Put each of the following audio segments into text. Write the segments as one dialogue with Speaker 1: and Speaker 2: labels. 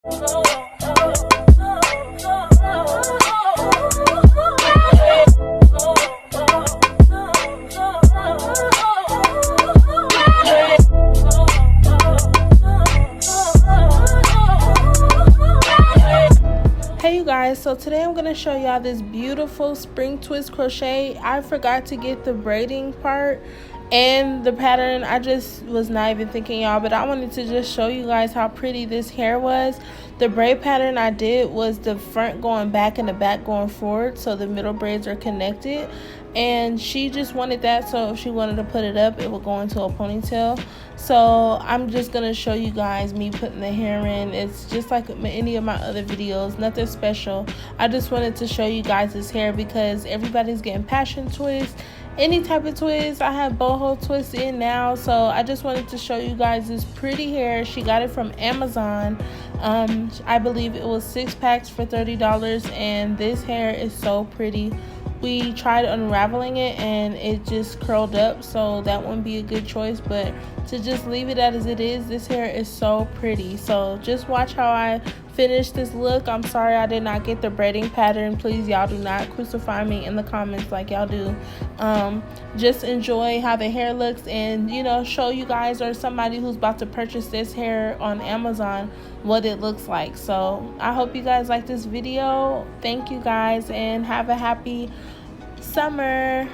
Speaker 1: Hey you guys, so today I'm going to show y'all this beautiful spring twist crochet. I forgot to get the braiding part and the pattern. I just was not even thinking, y'all, but I wanted to just show you guys how pretty this hair was. The braid pattern I did was the front going back and the back going forward, so the middle braids are connected, and she just wanted that, so if she wanted to put it up, it would go into a ponytail. So I'm just gonna show you guys me putting the hair in. It's just like any of my other videos, nothing special. I just wanted to show you guys this hair because everybody's getting passion twists, any type of twist. I have boho twists in now, so I just wanted to show you guys this pretty hair. She got it from Amazon. I believe it was 6 packs for $30, and this hair is so pretty. We tried unraveling it and it just curled up, so that wouldn't be a good choice, but to just leave it as it is, this hair is so pretty. So just watch how I finish this look. I'm sorry I did not get the braiding pattern. Please, y'all, do not crucify me in the comments like y'all do. Just enjoy how the hair looks, and you know, show you guys or somebody who's about to purchase this hair on Amazon what it looks like. So I hope you guys like this video. Thank you guys, and have a happy summer.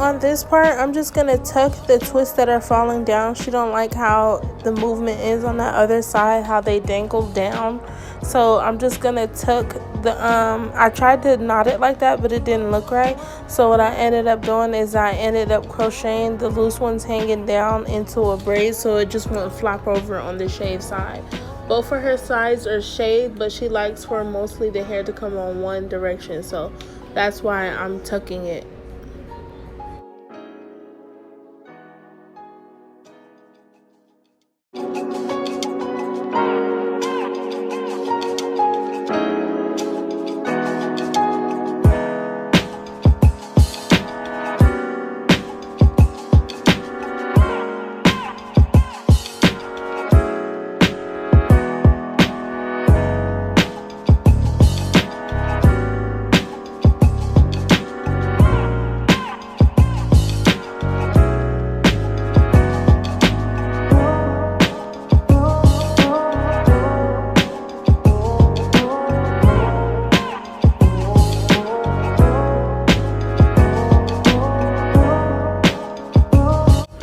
Speaker 1: on this part, I'm just gonna tuck the twists that are falling down. She don't like how the movement is on the other side, how they dangle down. So I'm just gonna tuck the I tried to knot it like that, but it didn't look right. So what I ended up doing is I ended up crocheting the loose ones hanging down into a braid, so it just won't flop over on the shaved side. Both of her sides are shaved, but she likes for mostly the hair to come on one direction, so that's why I'm tucking it.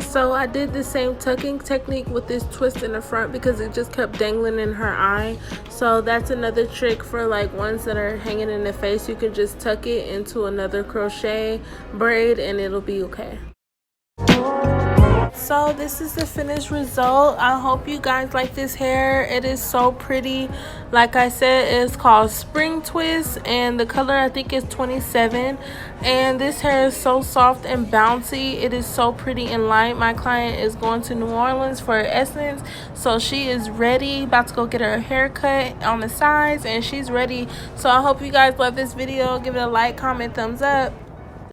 Speaker 1: So I did the same tucking technique with this twist in the front because it just kept dangling in her eye. So that's another trick for like ones that are hanging in the face. You can just tuck it into another crochet braid and it'll be okay. So this is the finished result. I hope you guys like this hair. It is so pretty. Like I said, it's called Springtwist and the color I think is 27, and this hair is so soft and bouncy. It is so pretty and light. My client is going to New Orleans for Essence, so she is ready, about to go get her haircut on the sides, and she's ready. So I hope you guys love this video. Give it a like, comment, thumbs up.